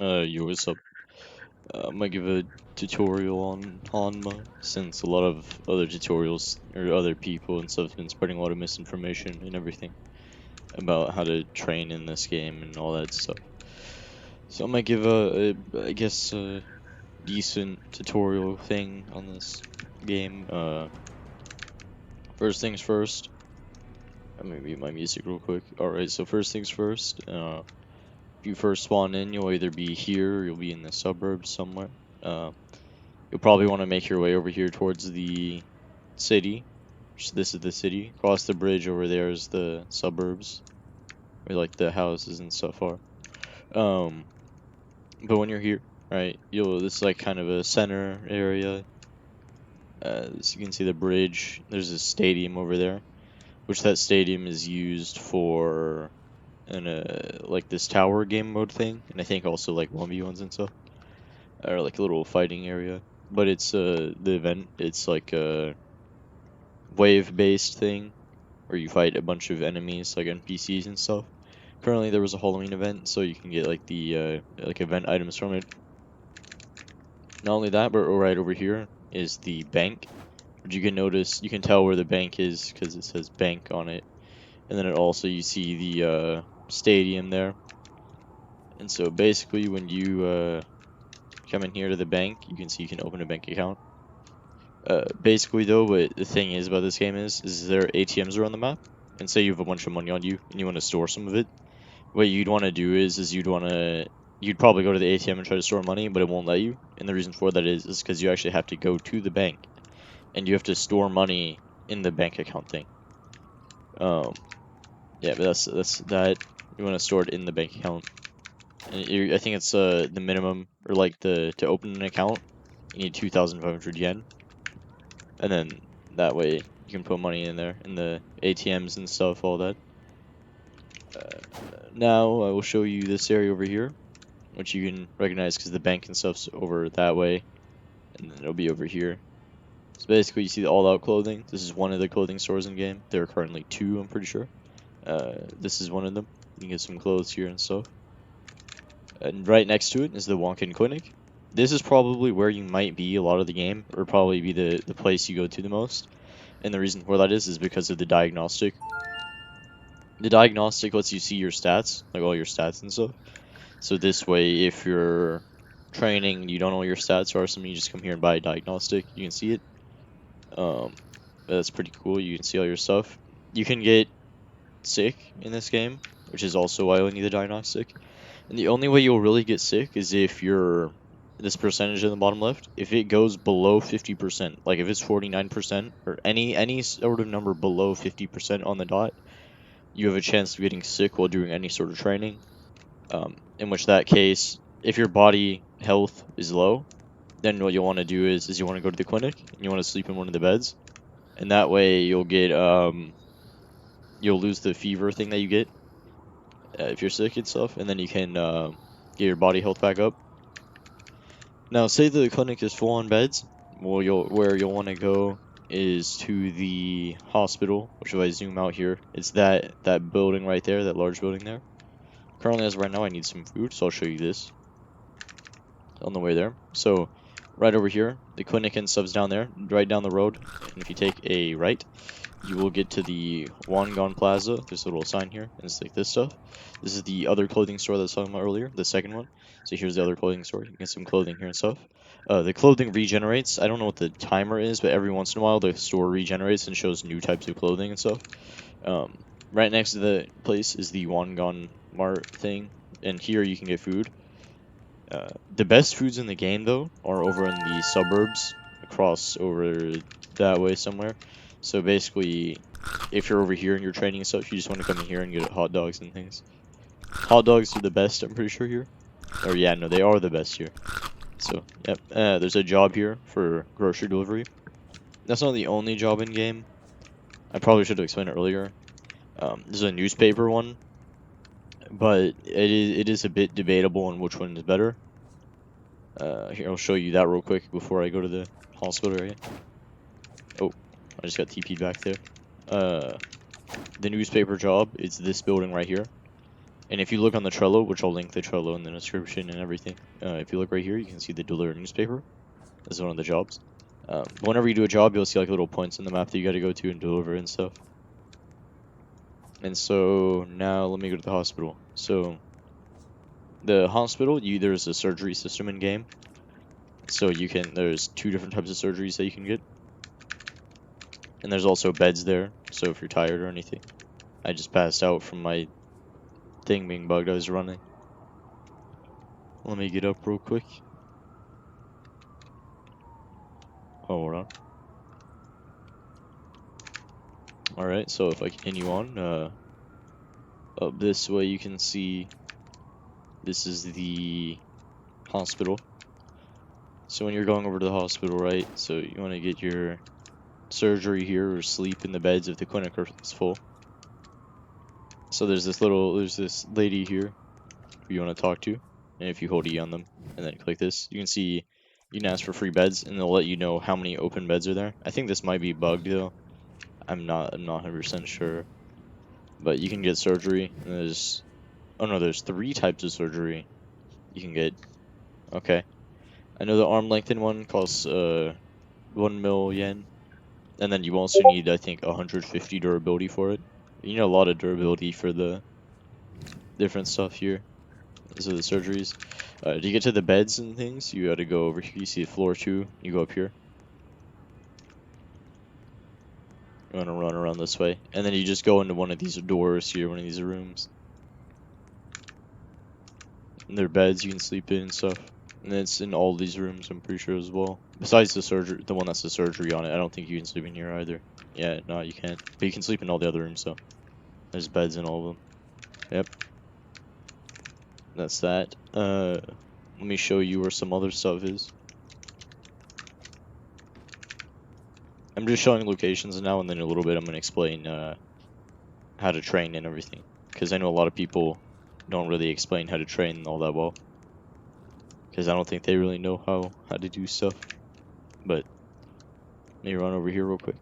Yo, what's up? I might give a tutorial on Hanma, since a lot of other tutorials or other people and stuff have been spreading a lot of misinformation and everything about how to train in this game and all that stuff. So I might give I guess, a decent tutorial thing on this game. First things first. I'm gonna mute my music real quick. Alright, so first things first. If you first spawn in, you'll either be here or you'll be in the suburbs somewhere. You'll probably want to make your way over here towards the city. This is the city. Across the bridge over there is the suburbs, where like the houses and stuff are. But when you're here, right, this is like kind of a center area. As you can see the bridge. There's a stadium over there, which that stadium is used for like this tower game mode thing, and I think also like 1v1s and stuff, or like a little fighting area. But it's the event. It's like a wave-based thing where you fight a bunch of enemies, like NPCs and stuff. Currently, there was a Halloween event, so you can get like the like event items from it. Not only that, but right over here is the bank. Which you can tell where the bank is because it says bank on it. And then you see the stadium there. And so basically, when you come in here to the bank, you can see you can open a bank account. Basically though, what the thing is about this game is there ATMs around the map, and say you have a bunch of money on you and you want to store some of it. What you'd want to do is you'd probably go to the ATM and try to store money, but it won't let you. And the reason for that is because you actually have to go to the bank, and you have to store money in the bank account thing. Yeah, but that's that. You want to store it in the bank account. And I think it's the minimum, or like to open an account, you need 2,500 yen. And then that way you can put money in there, in the ATMs and stuff, all that. Now I will show you this area over here, which you can recognize because the bank and stuff's over that way, and then it'll be over here. So basically you see the all-out clothing. This is one of the clothing stores in game. There are currently two, I'm pretty sure. This is one of them. You can get some clothes here and stuff. And right next to it is the Wonkin Clinic. This is probably where you might be a lot of the game, or probably be the place you go to the most. And the reason for that is because of the diagnostic. The diagnostic lets you see your stats, like all your stats and stuff. So this way, if you're training and you don't know what your stats are, something you just come here and buy a diagnostic, you can see it. That's pretty cool. You can see all your stuff. You can get sick in this game, which is also why you need the diagnostic. And the only way you'll really get sick is if this percentage in the bottom left, if it goes below 50%, like if it's 49% or any sort of number below 50% on the dot, you have a chance of getting sick while doing any sort of training. In which that case, if your body health is low, then what you'll want to do is you want to go to the clinic and you want to sleep in one of the beds, and that way you'll get you'll lose the fever thing that you get if you're sick and stuff, and then you can get your body health back up. Now, say the clinic is full on beds. Well, where you'll want to go is to the hospital, which if I zoom out here, it's that building right there, that large building there. Currently, as of right now, I need some food, so I'll show you this on the way there. So, right over here, the clinic and stuff's down there, right down the road. And if you take a right, you will get to the Wongon Plaza. There's a little sign here, and it's like this stuff. This is the other clothing store that I was talking about earlier, the second one. So here's the other clothing store. You can get some clothing here and stuff. The clothing regenerates. I don't know what the timer is, but every once in a while the store regenerates and shows new types of clothing and stuff. Right next to the place is the Wongon Mart thing, and here you can get food. The best foods in the game, though, are over in the suburbs, across over that way somewhere. So basically, if you're over here and you're training and stuff, you just want to come in here and get hot dogs and things. Hot dogs are the best, I'm pretty sure, here. Or yeah, no, they are the best here. So, yep, there's a job here for grocery delivery. That's not the only job in game. I probably should have explained it earlier. There's a newspaper one, but it is a bit debatable on which one is better. Here, I'll show you that real quick before I go to the hospital area. Oh, I just got TP'd back there. The newspaper job, it's this building right here. And if you look on the Trello, which I'll link the Trello in the description and everything, if you look right here, you can see the deliver newspaper. That's one of the jobs. Whenever you do a job, you'll see like little points in the map that you got to go to and deliver and stuff. And so now let me go to the hospital. So the hospital, there's a surgery system in game. So there's 2 different types of surgeries that you can get. And there's also beds there, so if you're tired or anything. I just passed out from my thing being bugged. I was running. Let me get up real quick. Oh, hold on. Alright, so if I continue on, up this way you can see this is the hospital. So when you're going over to the hospital, right, so you want to get your surgery here or sleep in the beds if the clinic is full. So there's this lady here who you want to talk to, and if you hold E on them and then click this, you can see you can ask for free beds and they'll let you know how many open beds are there. I think this might be bugged though. I'm not 100% sure. But you can get surgery, and there's 3 types of surgery you can get. Okay. I know the arm lengthen one costs 1 mil yen. And then you also need, I think, 150 durability for it. You need a lot of durability for the different stuff here. These are the surgeries. To get to the beds and things, you gotta go over here. You see floor 2, you go up here. You wanna run around this way. And then you just go into one of these doors here, one of these rooms. And they're beds you can sleep in and stuff. And it's in all these rooms, I'm pretty sure as well. Besides the one that's the surgery on it, I don't think you can sleep in here either. Yeah, no, you can't. But you can sleep in all the other rooms, so. There's beds in all of them. Yep. That's that. Let me show you where some other stuff is. I'm just showing locations now, and then in a little bit I'm going to explain how to train and everything. Because I know a lot of people don't really explain how to train all that well. Because I don't think they really know how to do stuff. But, let me run over here real quick.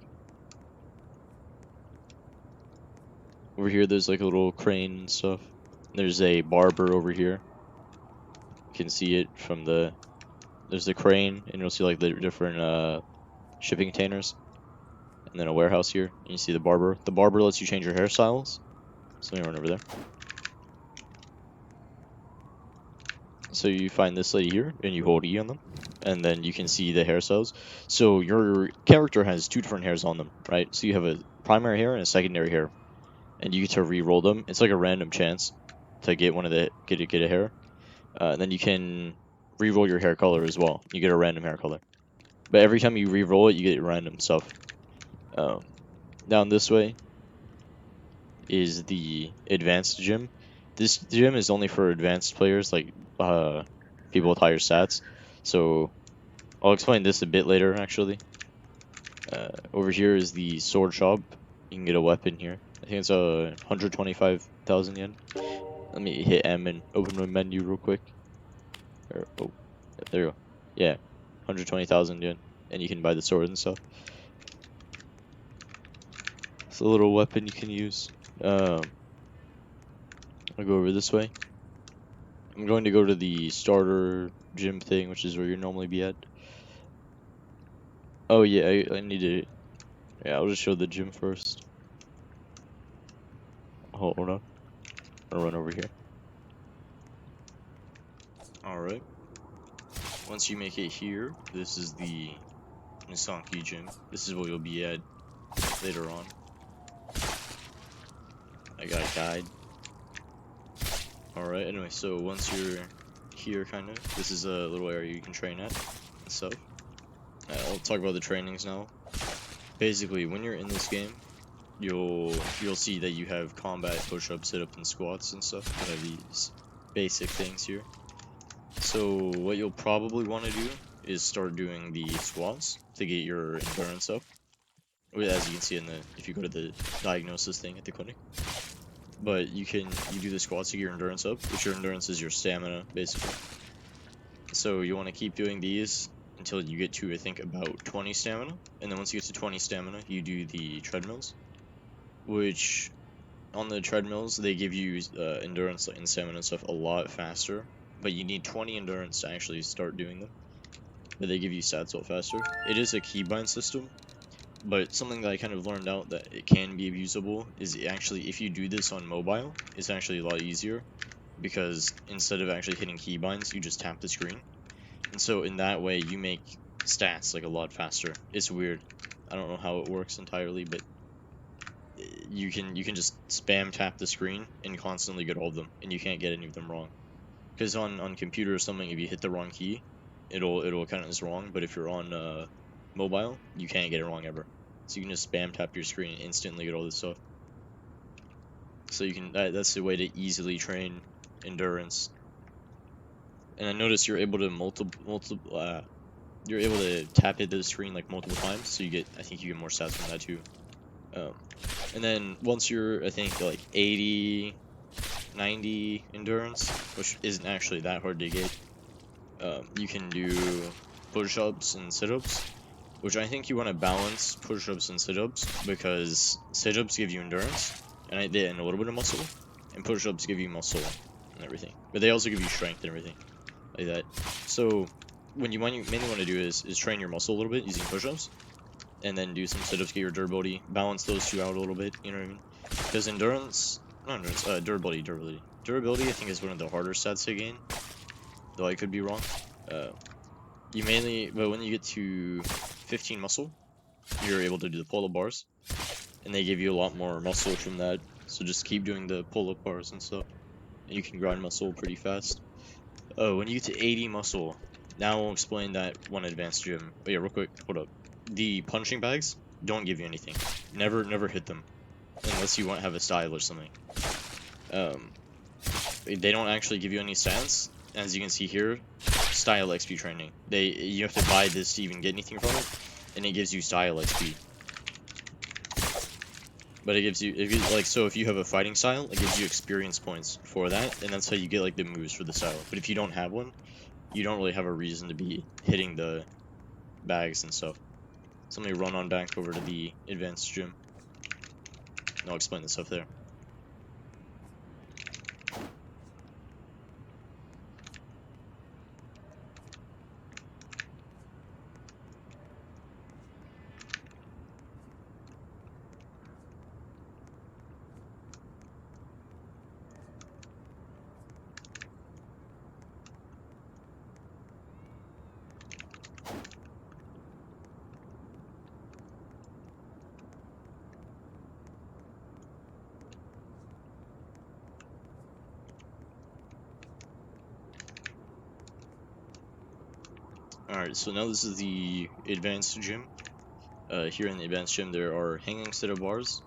Over here there's like a little crane and stuff. There's a barber over here. You can see it from there's the crane, and you'll see like the different shipping containers. And then a warehouse here, and you see the barber. The barber lets you change your hairstyles. So let me run over there. So you find this lady here, and you hold E on them, and then you can see the hairstyles. So your character has 2 different hairs on them, right? So you have a primary hair and a secondary hair, and you get to re-roll them. It's like a random chance to get get a hair. And then you can re-roll your hair color as well. You get a random hair color. But every time you re-roll it, you get random stuff. Down this way is the advanced gym. This gym is only for advanced players, like people with higher stats. So I'll explain this a bit later, actually. Over here is the sword shop. You can get a weapon here. I think it's 125,000 yen. Let me hit M and open my menu real quick. Oh, there you go. Yeah, 120,000 yen, and you can buy the sword and stuff. It's a little weapon you can use. I'll go over this way. I'm going to go to the starter gym thing, which is where you'd normally be at. Oh yeah, I need to. Yeah, I'll just show the gym first. Hold on. I'll run over here. Alright. Once you make it here, this is the Nisanki gym. This is where you'll be at later on. I got a guide. Alright, anyway, so once you're here, kind of, this is a little area you can train at and stuff. I'll talk about the trainings now. Basically, when you're in this game, you'll see that you have combat, push-ups, sit-ups, and squats and stuff. You have these basic things here. So what you'll probably want to do is start doing the squats to get your endurance up. As you can see if you go to the diagnosis thing at the clinic. But you do the squats to get your endurance up, which your endurance is your stamina, basically. So you want to keep doing these until you get to, I think, about 20 stamina. And then once you get to 20 stamina, you do the treadmills, which on the treadmills, they give you endurance and stamina and stuff a lot faster, but you need 20 endurance to actually start doing them. But they give you stats a lot faster. It is a keybind system, but something that I kind of learned out that it can be abusable is actually if you do this on mobile, it's actually a lot easier because instead of actually hitting keybinds, you just tap the screen. And so in that way, you make stats like a lot faster. It's weird. I don't know how it works entirely, but you can just spam tap the screen and constantly get all of them, and you can't get any of them wrong. Because on computer or something, if you hit the wrong key, it'll count as wrong. But if you're on mobile, you can't get it wrong ever. So you can just spam tap your screen and instantly get all this stuff. So you can that's the way to easily train endurance. And I noticed you're able to you're able to tap into the screen like multiple times, so I think you get more stats from that too. And then once you're, I think, like 80, 90 endurance, which isn't actually that hard to get, you can do push-ups and sit-ups, which I think you want to balance push-ups and sit-ups, because sit-ups give you endurance, and a little bit of muscle, and push-ups give you muscle and everything. But they also give you strength and everything, like that. So what you mainly want to do is train your muscle a little bit using push-ups, and then do some sit-ups, get your durability, balance those two out a little bit, you know what I mean? Because durability I think is one of the harder stats to gain, though I could be wrong. But when you get to 15 muscle, you're able to do the pull-up bars, and they give you a lot more muscle from that, so just keep doing the pull-up bars and stuff, and you can grind muscle pretty fast. When you get to 80 muscle, now I'll explain that one advanced gym. Oh yeah, real quick, hold up. The punching bags don't give you anything. Never hit them unless you want to have a style or something. They don't actually give you any stats. As you can see here, style XP training. You have to buy this to even get anything from it, and it gives you style XP. But it gives you so if you have a fighting style, it gives you experience points for that, and that's how you get like the moves for the style. But if you don't have one, you don't really have a reason to be hitting the bags and stuff. So let me run on back over to the advanced gym, and I'll explain the stuff there. Alright, so now this is the advanced gym. Here in the advanced gym there are hanging sit-up bars,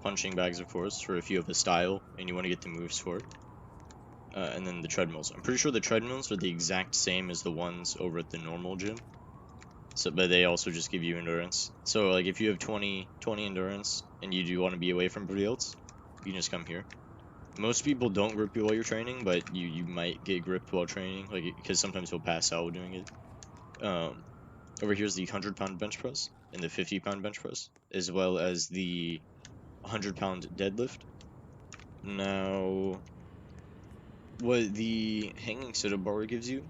punching bags of course, for if you have a style and you want to get the moves for it. And then the treadmills. I'm pretty sure the treadmills are the exact same as the ones over at the normal gym. But they also just give you endurance. So like if you have 20 endurance and you do want to be away from everybody else, you can just come here. Most people don't grip you while you're training, but you might get gripped while training, like because sometimes you'll pass out doing it. Over here's the 100-pound bench press and the 50-pound bench press, as well as the 100-pound deadlift. Now, what the hanging sit-up bar gives you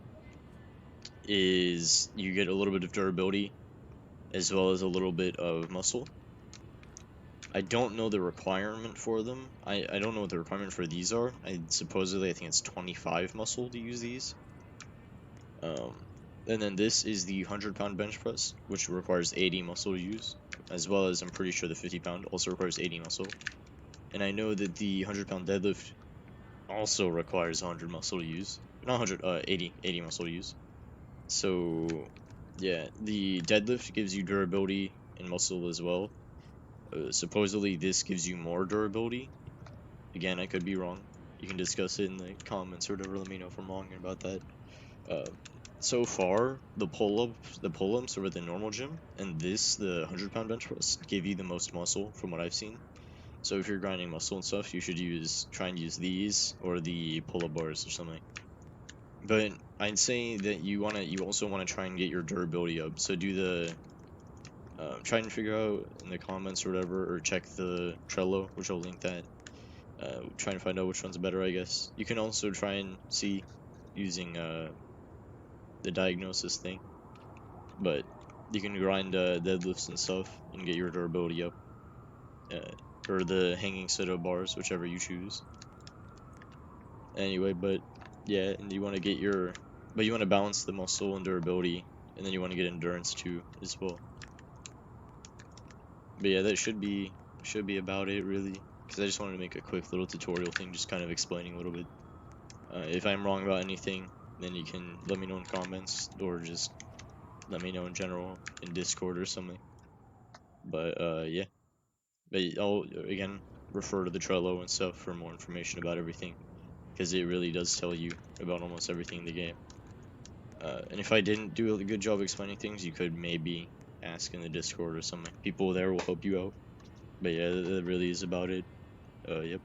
is you get a little bit of durability, as well as a little bit of muscle. I don't know the requirement for them. I don't know what the requirement for these are. I think it's 25 muscle to use these. And then this is the 100-pound bench press, which requires 80 muscle to use, as well as I'm pretty sure the 50-pound also requires 80 muscle. And I know that the 100-pound deadlift also requires 100 muscle to use. Not 100, 80 muscle to use. So, yeah, the deadlift gives you durability and muscle as well. Supposedly this gives you more durability. Again, I could be wrong. You can discuss it in the comments or whatever, let me know if I'm wrong about that. So far, the pull-ups over the normal gym, and the 100-pound bench press, give you the most muscle from what I've seen. So if you're grinding muscle and stuff, you should try and use these or the pull-up bars or something. But I'd say that you also wanna try and get your durability up. So do the try and figure out in the comments or whatever, or check the Trello, which I'll link that. trying to find out which one's better, I guess. You can also try and see using the diagnosis thing, but you can grind deadlifts and stuff and get your durability up, or the hanging sit-up bars, whichever you choose. Anyway, but yeah, and you want to get but you want to balance the muscle and durability, and then you want to get endurance too as well. But yeah, that should be about it really, because I just wanted to make a quick little tutorial thing, just kind of explaining a little bit. If I'm wrong about anything, then you can let me know in comments, or just let me know in general in Discord or something. But yeah, but I'll again refer to the Trello and stuff for more information about everything, because it really does tell you about almost everything in the game. And if I didn't do a good job explaining things, you could maybe ask in the Discord or something. People there will help you out. But yeah, that really is about it. Yep.